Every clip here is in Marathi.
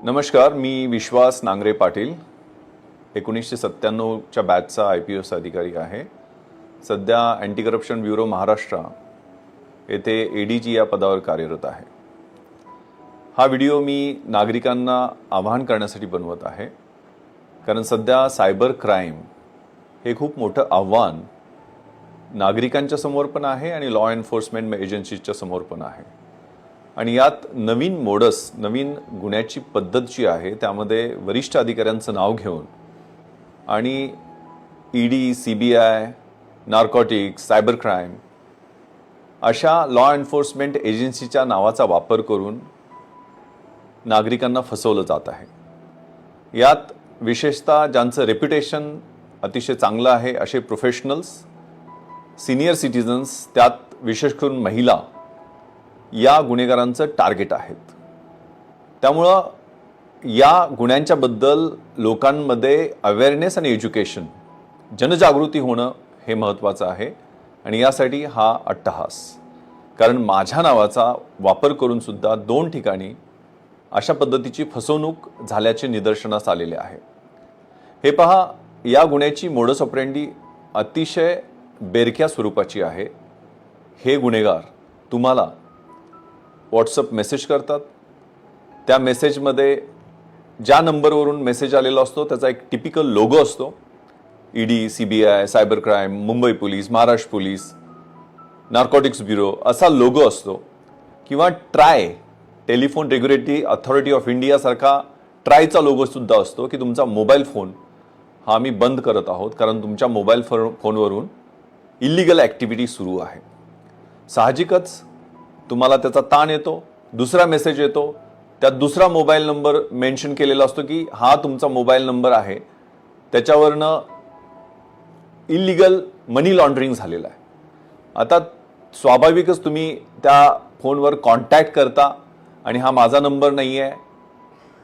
नमस्कार, मी विश्वास नांगरे पाटील 1997च्या बॅचचा IPS अधिकारी आहे. सध्या अँटी करप्शन ब्युरो महाराष्ट्र येथे ADG या पदावर कार्यरत आहे. हा व्हिडिओ मी नागरिकांना आवाहन करण्यासाठी बनवत आहे, कारण सध्या सायबर क्राईम हे खूप मोठं आव्हान नागरिकांच्या समोर पण आहे आणि लॉ एन्फोर्समेंट एजन्सीजच्या समोर पण आहे. आणि यात नवीन मोडस, नवीन गुन्ह्याची पद्धत जी आहे त्यामध्ये वरिष्ठ अधिकाऱ्यांचं नाव घेऊन आणि ED, CBI, narcotics, cyber crime अशा लॉ एन्फोर्समेंट एजन्सीच्या नावाचा वापर करून नागरिकांना फसवलं जात आहे. यात विशेषतः ज्यांचं रेप्युटेशन अतिशय चांगलं आहे असे प्रोफेशनल्स, सिनियर सिटीजन्स, त्यात विशेष करून महिला या गुन्हेगारांचं टार्गेट आहेत. त्यामुळं या गुन्ह्यांच्या बद्दल लोकांमध्ये अवेअरनेस आणि एज्युकेशन, जनजागृती होणं हे महत्त्वाचं आहे. आणि यासाठी हा अट्टहास, कारण माझ्या नावाचा वापर करून सुद्धा 2 ठिकाणी अशा पद्धतीची फसवणूक झाल्याचे निदर्शनास आलेले आहे. हे पहा, या गुन्ह्याची मोडस ऑपरेंडी अतिशय बेरक्या स्वरूपाची आहे. हे गुन्हेगार तुम्हाला व्हॉट्सअप मेसेज करतात. त्या मेसेजमध्ये ज्या नंबरवरून मेसेज आलेला असतो त्याचा एक टिपिकल लोगो असतो. ED, CBI, cyber crime, Mumbai police, Maharashtra police, narcotics bureau असा लोगो असतो. किंवा try, telephone regulatory authority of India सारखा ट्रायचा लोगो सुद्धा असतो की तुमचा मोबाईल फोन हा आम्ही बंद करत आहोत, कारण तुमच्या मोबाईल फोनवरून इलिगल ॲक्टिव्हिटी सुरू आहे. साहजिकच तुम्हाला त्याचा ताण येतो. दुसरा मेसेज येतो, त्यात दुसरा मोबाईल नंबर मेन्शन केलेला असतो की हा तुमचा मोबाईल नंबर आहे, त्याच्यावरनं इलिगल मनी लॉन्ड्रिंग झालेलं आहे. आता स्वाभाविकच तुम्ही त्या फोनवर कॉन्टॅक्ट करता आणि हा माझा नंबर नाही आहे,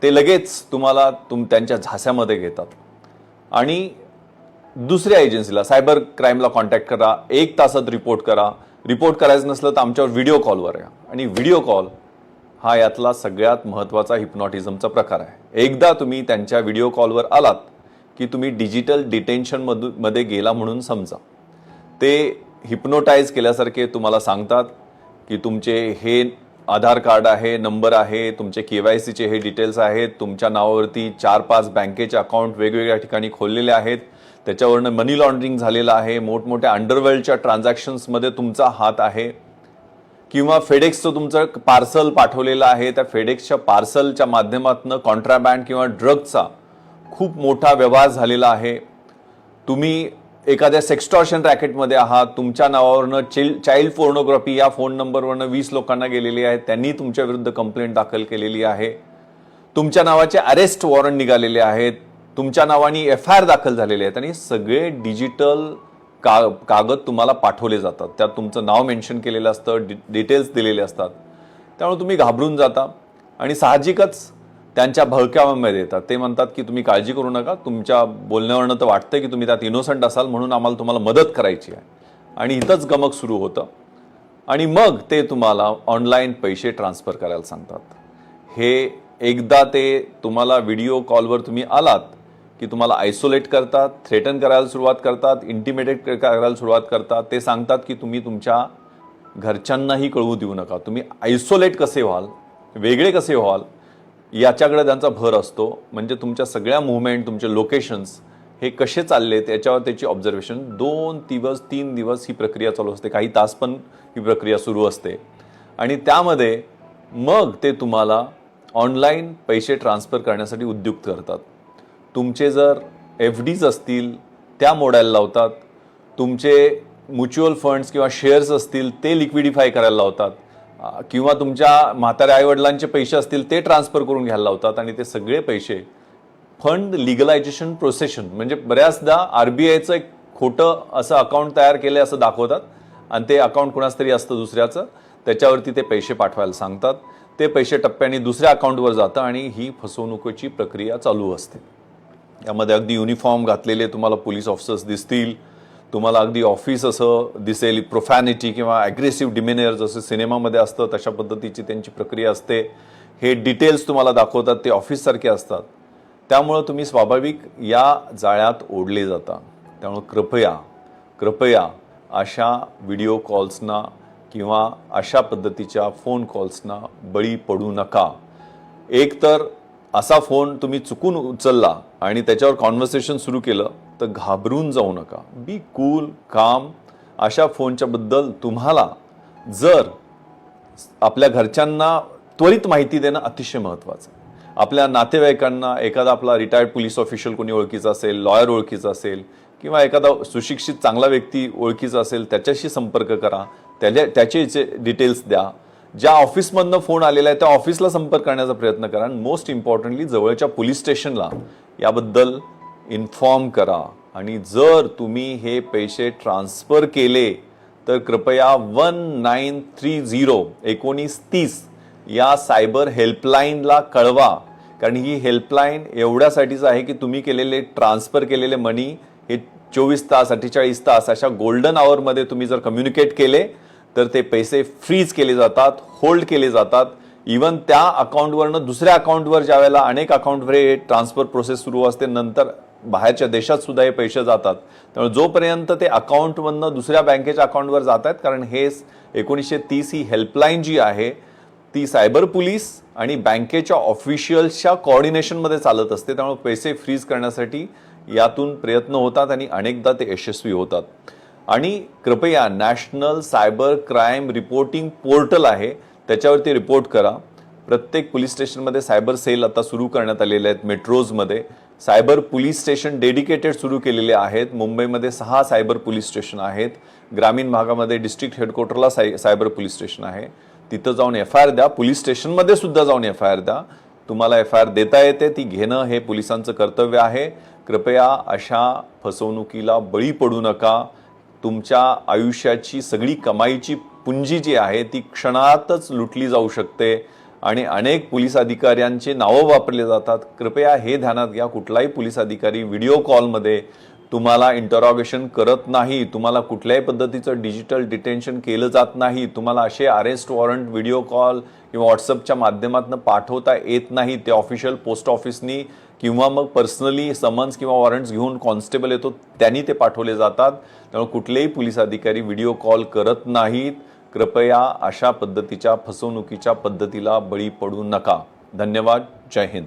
ते लगेच तुम्हाला त्यांच्या झास्यामध्ये घेतात आणि दुसऱ्या एजन्सीला, सायबर क्राईमला कॉन्टॅक्ट करा, 1 तासात रिपोर्ट करा. रिपोर्ट करायचं नसलं तर आमच्यावर व्हिडिओ कॉलवर या. आणि व्हिडिओ कॉल हा यातला सगळ्यात महत्त्वाचा हिप्नॉटिझमचा प्रकार आहे. एकदा तुम्ही त्यांच्या व्हिडिओ कॉलवर आलात की तुम्ही डिजिटल डिटेन्शनमध्ये गेला म्हणून समजा. ते हिप्नोटाईज केल्यासारखे तुम्हाला सांगतात की तुमचे हे आधार कार्ड आहे, नंबर आहे, तुमचे KYCचे हे डिटेल्स आहेत, तुमच्या नावावरती 4-5 बँकेचे अकाउंट वेगवेगळ्या ठिकाणी खोललेले आहेत, त्याच्यावरनं मनी लॉन्ड्रिंग झालेलं आहे, मोठमोठ्या अंडरवर्ल्डच्या ट्रान्झॅक्शन्समध्ये तुमचा हात आहे. किंवा फेडेक्सचं तुमचं पार्सल पाठवलेलं आहे, त्या फेडेक्सच्या पार्सलच्या माध्यमातून कॉन्ट्राबँड किंवा ड्रगचा खूप मोठा व्यवहार झालेला आहे. तुम्ही एखाद्या सेक्स्टॉर्शन रॅकेटमध्ये आहात, तुमच्या नावावरनं चाइल्ड पोर्नोग्राफी या फोन नंबरवरनं 20 लोकांना गेलेली आहे, त्यांनी तुमच्या विरुद्ध कंप्लेंट दाखल केलेली आहे. तुमच्या नावाचे अरेस्ट वॉरंट निघालेले आहेत, तुमच्या नावाने FIR दाखल झालेले आहेत आणि सगळे डिजिटल कागद तुम्हाला पाठवले जातात. त्यात तुमचं नाव मेन्शन केलेलं असतं, डिटेल्स दिलेले असतात. त्यामुळे तुम्ही घाबरून जाता आणि साहजिकच त्यांच्या भळक्यामध्ये येतात. ते म्हणतात की तुम्ही काळजी करू नका, तुमच्या बोलण्यावरनं तर वाटतं की तुम्ही त्यात इनोसंट असाल म्हणून आम्हाला तुम्हाला मदत करायची आहे. आणि इथंच गमक सुरू होतं आणि मग ते तुम्हाला ऑनलाईन पैसे ट्रान्सफर करायला सांगतात. हे एकदा ते तुम्हाला व्हिडिओ कॉलवर तुम्ही आलात की तुम्हाला आयसोलेट करतात, थ्रेटन करायला सुरुवात करतात, इंटिमिडेट करायला सुरुवात करतात. ते सांगतात की तुम्ही तुमच्या घरच्यांनाही कळवू देऊ नका. तुम्ही आयसोलेट कसे व्हाल, वेगळे कसे व्हाल याच्याकडे त्यांचा भर असतो. म्हणजे तुमच्या सगळ्या मुवमेंट, तुमचे लोकेशन्स हे कसे चालले त्याच्यावर त्याची ऑब्झर्वेशन 2 दिवस 3 दिवस ही प्रक्रिया चालू असते. काही तास पण ही प्रक्रिया सुरू असते आणि त्यामध्ये मग ते तुम्हाला ऑनलाईन पैसे ट्रान्सफर करण्यासाठी उद्युक्त करतात. तुमचे जर FDs असतील त्या मोडायला लावतात, तुमचे म्युच्युअल फंड्स किंवा शेअर्स असतील ते लिक्विडिफाय करायला लावतात, किंवा तुमच्या म्हाताऱ्या आईवडिलांचे पैसे असतील ते ट्रान्सफर करून घ्यायला लावतात. आणि ते सगळे पैसे फंड लिगलायझेशन प्रोसेशन, म्हणजे बऱ्याचदा RBIचं एक खोटं असं अकाउंट तयार केलं असं दाखवतात आणि ते अकाउंट कुणाच तरी असतं दुसऱ्याचं, त्याच्यावरती ते पैसे पाठवायला सांगतात. ते पैसे टप्प्याने दुसऱ्या अकाउंटवर जातं आणि ही फसवणुकीची प्रक्रिया चालू असते. यामध्ये अगदी युनिफॉर्म घातलेले तुम्हाला पोलीस ऑफिसर्स दिसतील, तुम्हाला अगदी ऑफिस असं दिसेल, प्रोफॅनिटी किंवा ॲग्रेसिव्ह डिमेनियर जसं सिनेमामध्ये असतं तशा पद्धतीची त्यांची प्रक्रिया असते. हे डिटेल्स तुम्हाला दाखवतात ते ऑफिससारखे असतात. त्यामुळं तुम्ही स्वाभाविक या जाळ्यात ओढले जाता. त्यामुळे कृपया अशा व्हिडिओ कॉल्सना किंवा अशा पद्धतीच्या फोन कॉल्सना बळी पडू नका. एक तर असा फोन तुम्ही चुकून उचलला आणि त्याच्यावर कॉन्व्हर्सेशन सुरू केलं तर घाबरून जाऊ नका. बी कूल, काम. अशा फोनच्या बद्दल तुम्हाला जर आपल्या घरच्यांना त्वरित माहिती देणं अतिशय महत्त्वाचं आहे. आपल्या नातेवाईकांना, एखादा आपला रिटायर्ड पोलीस ऑफिशियल कोणी ओळखीचा असेल, लॉयर ओळखीचा असेल किंवा एखादा सुशिक्षित चांगला व्यक्ती ओळखीचा असेल त्याच्याशी संपर्क करा. त्याचे डिटेल्स द्या. ज्या ऑफिसमधनं फोन आलेला आहे त्या ऑफिसला संपर्क करण्याचा प्रयत्न करा. आणि मोस्ट इम्पॉर्टंटली जवळच्या पोलीस स्टेशनला याबद्दल इन्फॉर्म करा. आणि जर तुम्ही हे पैसे ट्रान्सफर केले तर कृपया 1930 या सायबर हेल्पलाईनला कळवा. कारण ही हेल्पलाईन एवढ्यासाठीच आहे की तुम्ही केलेले ट्रान्सफर केलेले मनी हे 24 तास 48 तास अशा गोल्डन आवरमध्ये तुम्ही जर कम्युनिकेट केले तर ते पैसे फ्रीज केले जातात, होल्ड केले जातात. इवन त्या अकाउंटवरनं दुसऱ्या अकाउंटवर ज्यावेळेला अनेक अकाउंटवर हे ट्रान्सफर प्रोसेस सुरू असते, नंतर बाहेरच्या देशात सुद्धा हे पैसे जातात. त्यामुळे जोपर्यंत ते अकाउंटमधनं दुसऱ्या बँकेच्या अकाउंटवर जात आहेत, कारण हे 1930 ही हेल्पलाईन जी आहे ती सायबर पोलीस आणि बँकेच्या ऑफिशियल्सच्या कोऑर्डिनेशनमध्ये चालत असते. त्यामुळे पैसे फ्रीज करण्यासाठी यातून प्रयत्न होतात आणि अनेकदा ते यशस्वी होतात. आणि कृपया national cyber crime reporting portal आहे त्याच्यावरती रिपोर्ट करा. प्रत्येक पोलीस स्टेशनमध्ये सायबर सेल आता सुरू करण्यात आलेले आहेत. मेट्रोजमध्ये सायबर पोलीस स्टेशन डेडिकेटेड सुरू केलेले आहेत. मुंबईमध्ये 6 सायबर पोलीस स्टेशन आहेत. ग्रामीण भागामध्ये डिस्ट्रिक्ट हेडक्वार्टरला सायबर पोलीस स्टेशन आहे. तिथं जाऊन FIR द्या. पोलीस स्टेशनमध्ये सुद्धा जाऊन FIR द्या. तुम्हाला FIR देता येते, ती घेणं हे पोलिसांचं कर्तव्य आहे. कृपया अशा फसवणुकीला बळी पडू नका. तुमच्या आयुष्याची सगळी कमाईची पुंजी जी आहे ती क्षणातच लुटली जाऊ शकते आणि अनेक पोलीस अधिकाऱ्यांचे नावं वापरले जातात. कृपया हे ध्यानात घ्या, कुठलाही पोलीस अधिकारी व्हिडिओ कॉलमध्ये तुम्हाला इंटरॉगेशन करत नाही. तुम्हाला कुठल्याही पद्धतीचं डिजिटल डिटेन्शन केलं जात नाही. तुम्हाला असे अरेस्ट वॉरंट व्हिडिओ कॉल किंवा व्हॉट्सअपच्या माध्यमातून पाठवता येत नाही. ते ऑफिशियल पोस्ट ऑफिसनी किंवा मग पर्सनली समन्स किंवा वॉरंट्स घेऊन कॉन्स्टेबल येतो त्यांनी ते पाठवले जातात. त्यामुळे कुठलेही पोलीस अधिकारी व्हिडिओ कॉल करत नाहीत. कृपया अशा पद्धतीच्या फसवणुकीच्या पद्धतीला बळी पडू नका. धन्यवाद. जय हिंद.